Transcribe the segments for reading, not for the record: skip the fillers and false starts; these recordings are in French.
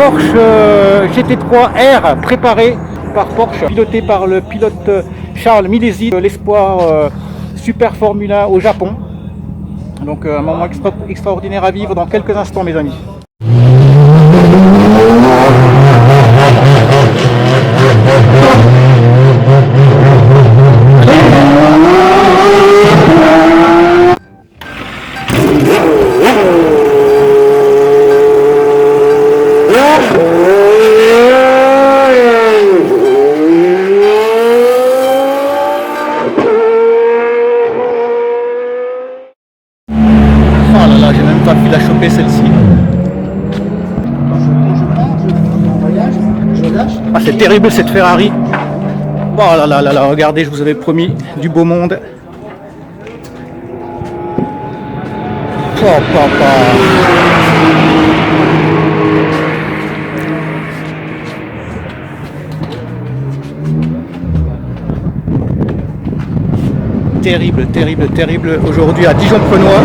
Porsche GT3 R préparé par Porsche, piloté par le pilote Charles Milesi, l'espoir Super Formula au Japon. Donc un moment extraordinaire à vivre dans quelques instants, mes amis. Oh là là, j'ai même pas pu la choper celle-ci. Ah, c'est terrible cette Ferrari. Oh là là là là, regardez, je vous avais promis du beau monde. Oh papa. Terrible, terrible, terrible. Aujourd'hui à Dijon-Prenois.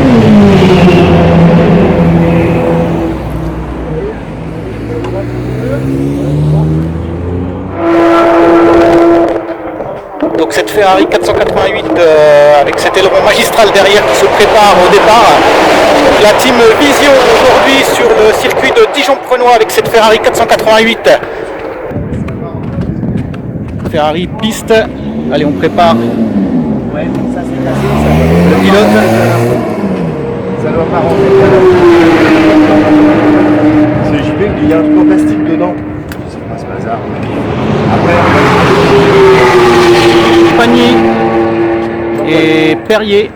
Donc cette Ferrari 488 avec cet aileron magistral derrière qui se prépare au départ. La team Vision aujourd'hui sur le circuit de Dijon-Prenois avec cette Ferrari 488. Ferrari piste. Allez, on prépare. Ouais, ça c'est cassé, ça va. Le pilote. Ça doit pas rentrer. C'est JP, il y a un truc en plastique dedans. C'est pas ce bazar. Après, Panier et Perrier,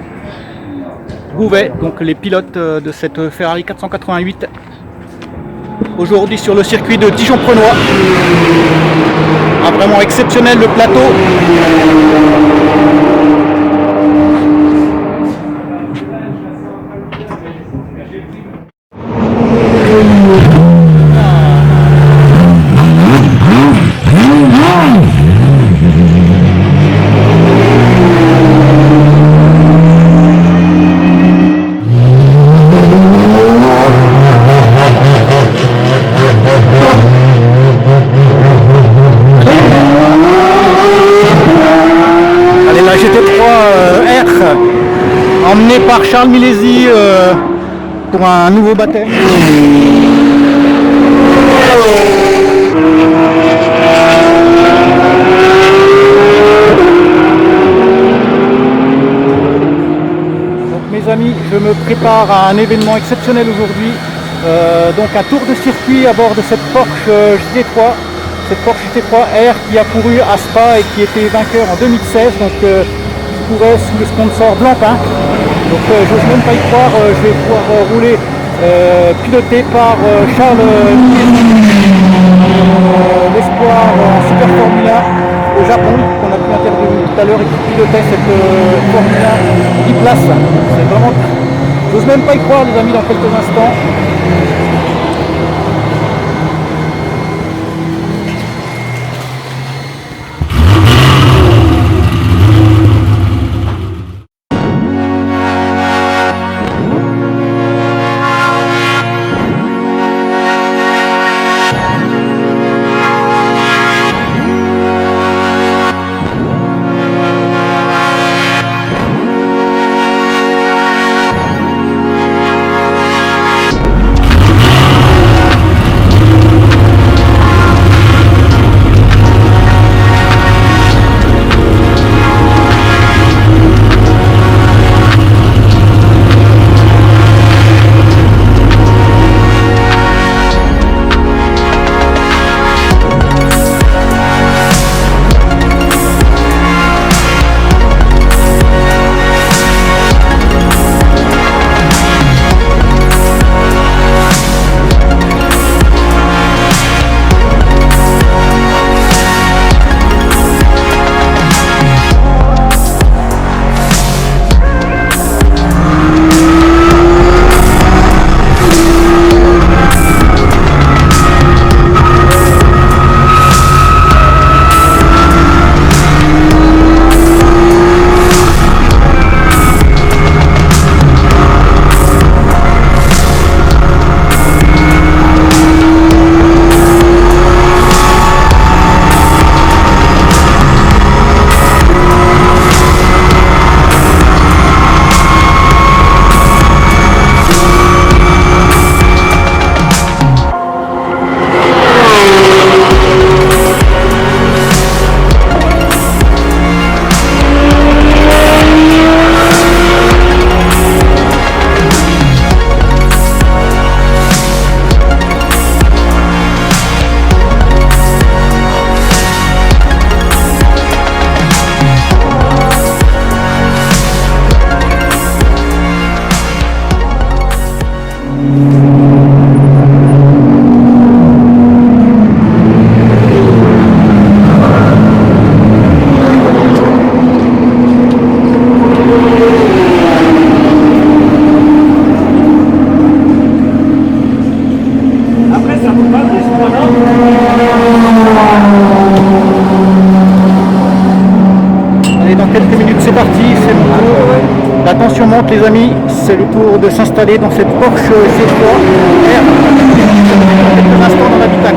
Gouvet, donc les pilotes de cette Ferrari 488 aujourd'hui sur le circuit de Dijon-Prenois. Ah, vraiment exceptionnel le plateau. La GT3 R emmenée par Charles Milesi pour un nouveau baptême. Donc mes amis, je me prépare à un événement exceptionnel aujourd'hui. Donc un tour de circuit à bord de cette Porsche GT3. Cette Porsche GT3 R qui a couru à Spa et qui était vainqueur en 2016, donc qui courait sous le sponsor Blancpain. Donc j'ose même pas y croire, je vais pouvoir rouler piloté par Charles l'espoir Super Formula au Japon, qu'on a pu interviewer tout à l'heure et qui pilotait cette Formula 10 places. C'est vraiment, j'ose même pas y croire les amis, dans quelques instants. dans quelques minutes, c'est parti, c'est mon tour. La tension monte les amis, c'est le tour de s'installer dans cette Porsche G3 R. Dans quelques instants dans l'habitacle.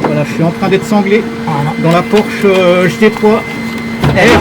Voilà, je suis en train d'être sanglé dans la Porsche GT3 R.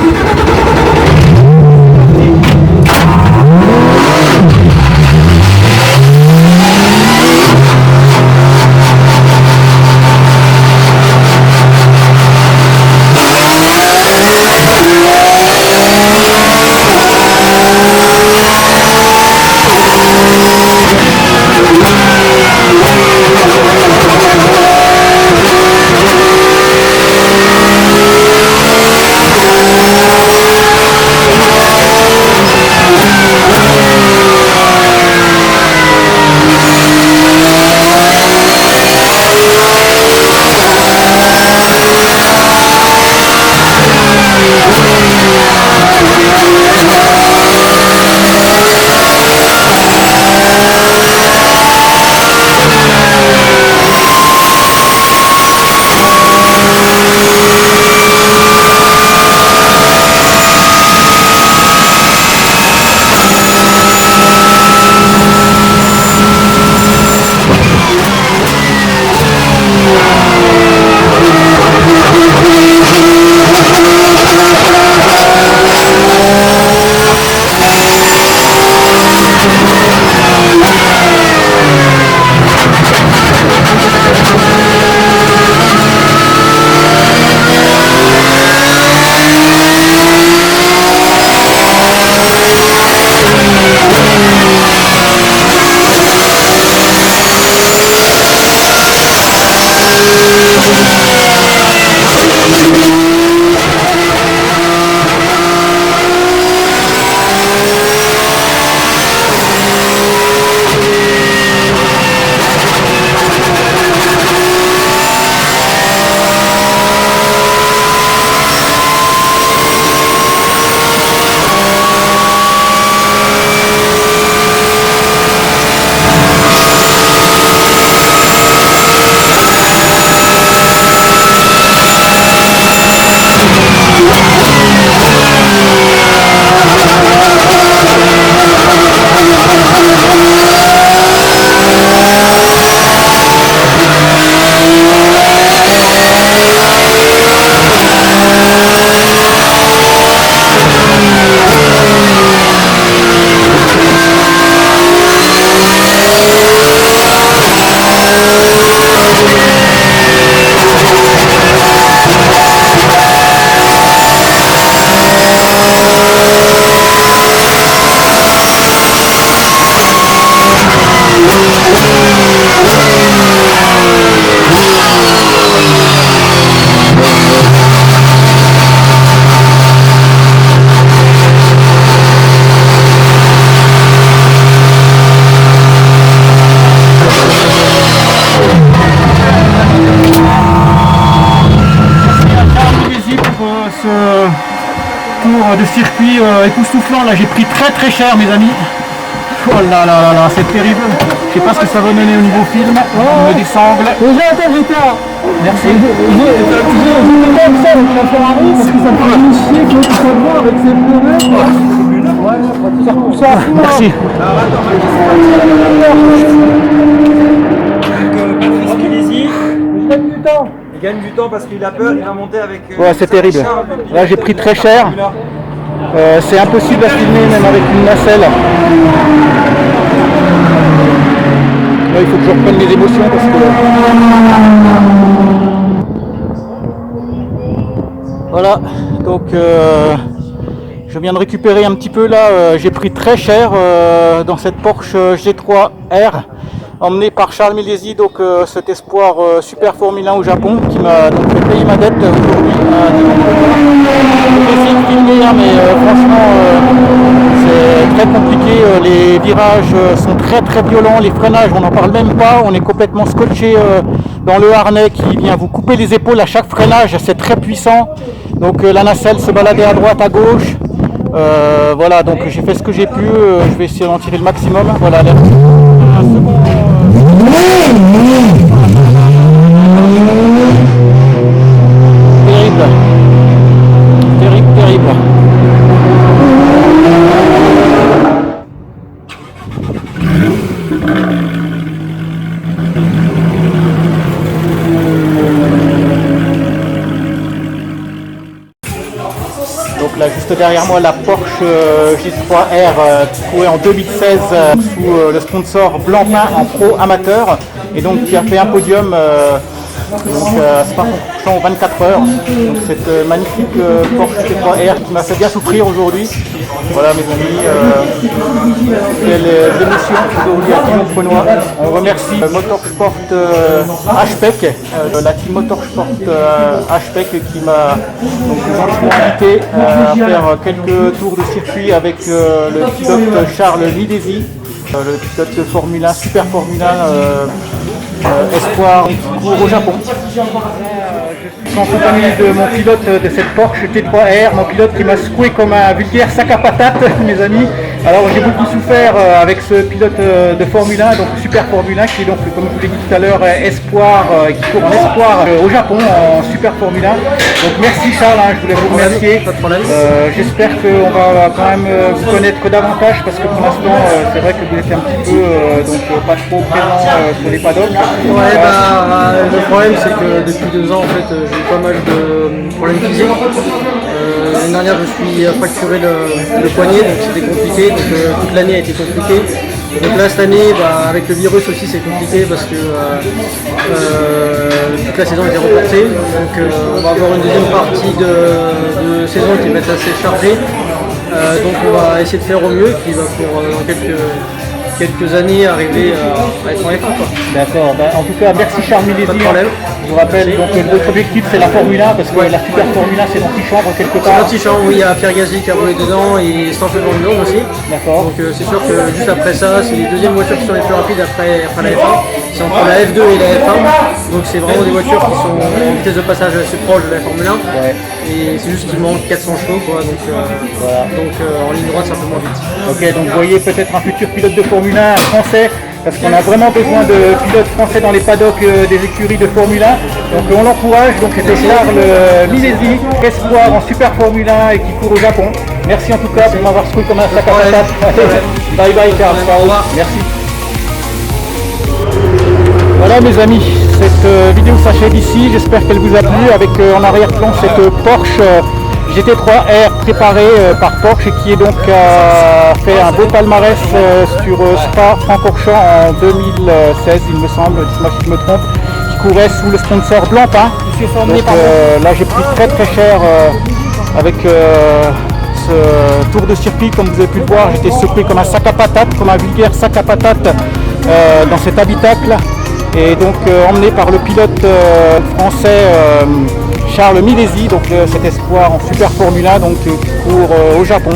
De circuit époustouflant, là j'ai pris très cher mes amis. Oh là là là là, c'est terrible. Je sais pas ce que ça va donner au niveau film. On me désangle. Merci. J'ai comme ça avec la Ferrari parce que ça me fait chier que tu sois voir avec ses pneus. Ouais, ça. Merci. Il gagne du temps parce qu'il a peur, il va monter avec... Ouais, c'est terrible. Là j'ai pris très cher. C'est impossible à filmer même avec une nacelle. Là, il faut que je reprenne les émotions parce que... Voilà, donc je viens de récupérer un petit peu là, j'ai pris très cher dans cette Porsche G3 R. Emmené par Charles Milesi, donc cet espoir super Formule 1 au Japon, qui m'a donc fait payer ma dette aujourd'hui. J'ai essayé de filmer, hein, mais franchement c'est très compliqué. Les virages sont très violents, les freinages on n'en parle même pas, on est complètement scotché dans le harnais qui vient vous couper les épaules à chaque freinage, c'est très puissant. Donc la nacelle se baladait à droite, à gauche. Voilà, donc j'ai fait ce que j'ai pu, je vais essayer d'en tirer le maximum. Voilà, un second, terrible, terrible, terrible. Donc là, juste derrière moi, la Porsche J3R qui courait en 2016 sous le sponsor Blancpain en pro amateur et donc qui a fait un podium Spa en 24 heures. Donc cette magnifique Porsche J3R qui m'a fait bien souffrir aujourd'hui. Voilà mes amis, quelle émotion aujourd'hui à Dijon-Prenois. On remercie Motorsport HPEC, la team Motorsport HPEC qui m'a donc gentiment invité à faire quelques tours de circuit avec le pilote Charles Midesi, le pilote de Formule 1, Super Formule 1 Espoir qui court au Japon. Je suis en compagnie de mon pilote de cette Porsche T3R, mon pilote qui m'a secoué comme un vulgaire sac à patates, mes amis. Alors j'ai beaucoup souffert avec ce pilote de Formule 1, donc Super Formule 1, qui est donc, comme je vous l'ai dit tout à l'heure, Espoir, qui court en Espoir au Japon, en Super Formule 1. Donc merci Charles, je voulais vous remercier. J'espère qu'on va quand même vous connaître davantage, parce que pour l'instant, c'est vrai que vous êtes un petit peu pas trop présent sur les paddocks. Ouais, le problème c'est que depuis 2 ans en fait j'ai eu pas mal de problèmes physiques. L'année dernière je suis fracturé le poignet, donc c'était compliqué, donc toute l'année a été compliquée. Donc là cette année avec le virus aussi c'est compliqué parce que toute la saison a été reportée. Donc on va avoir une deuxième partie de saison qui va être assez chargée. Donc on va essayer de faire au mieux et puis pour dans quelques années arriver à être en F1 quoi. D'accord, en tout cas merci Charles Midesi. Pas de problème. Je vous rappelle donc votre objectif c'est la Formule 1 parce que la Super Formule 1 c'est l'antichambre quelque part. C'est l'antichambre, oui, il y a Pierre Gasly qui a roulé dedans et c'est en champion du monde aussi. D'accord. Donc c'est sûr que juste après ça, c'est les deuxièmes voitures qui sont les plus rapides après la F1. C'est entre la F2 et la F1. Donc c'est vraiment des voitures qui sont en vitesse de passage assez proche de la Formule 1. Ouais. Et c'est juste qu'il manque 400 chevaux quoi. Donc, Voilà. En ligne droite c'est un peu moins vite. Ok, donc vous voyez peut-être un futur pilote de Formule 1 français, parce qu'on a vraiment besoin de pilotes français dans les paddocks des écuries de Formule 1. Donc on l'encourage, donc c'était Charles Midesi, Espoir en Super Formule 1 et qui court au Japon. Merci en tout cas pour m'avoir secoué comme un sac à patates. Bye bye Charles, merci. Voilà mes amis, cette vidéo s'achève ici, j'espère qu'elle vous a plu avec en arrière-plan cette Porsche GT3R préparée par Porsche et qui est donc fait un beau palmarès sur Spa-Francorchamps en 2016 il me semble, dites-moi si je me trompe, qui courait sous le sponsor Blancpain. Donc là j'ai pris très cher avec ce tour de circuit, comme vous avez pu le voir, j'étais secoué comme un sac à patates, comme un vulgaire sac à patates dans cet habitacle. Et donc emmené par le pilote français Charles Midesi, donc cet espoir en Super Formule 1 donc, qui court au Japon.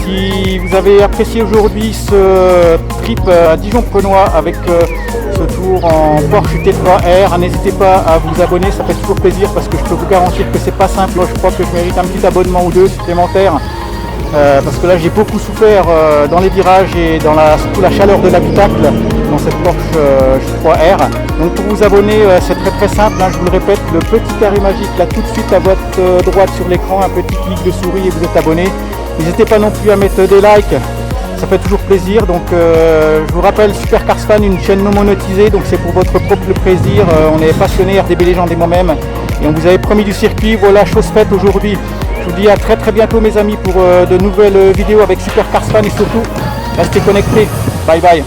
Si vous avez apprécié aujourd'hui ce trip à Dijon-Prenois avec ce tour en Porsche T3R, n'hésitez pas à vous abonner, ça fait toujours plaisir parce que je peux vous garantir que c'est pas simple. Je crois que je mérite un petit abonnement ou deux supplémentaires. Parce que là j'ai beaucoup souffert dans les virages et sous la chaleur de l'habitacle dans cette Porsche J3R. Donc pour vous abonner c'est très simple, je vous le répète, le petit carré magique là tout de suite à votre droite sur l'écran, un petit clic de souris et vous êtes abonné. N'hésitez pas non plus à mettre des likes, ça fait toujours plaisir. Donc je vous rappelle, Super Cars Fan, une chaîne non monétisée, donc c'est pour votre propre plaisir. On est passionnés, RDB Légende et moi-même, et on vous avait promis du circuit, voilà, chose faite aujourd'hui. Je vous dis à très bientôt mes amis pour de nouvelles vidéos avec Super Cars Fan et surtout restez connectés. Bye bye.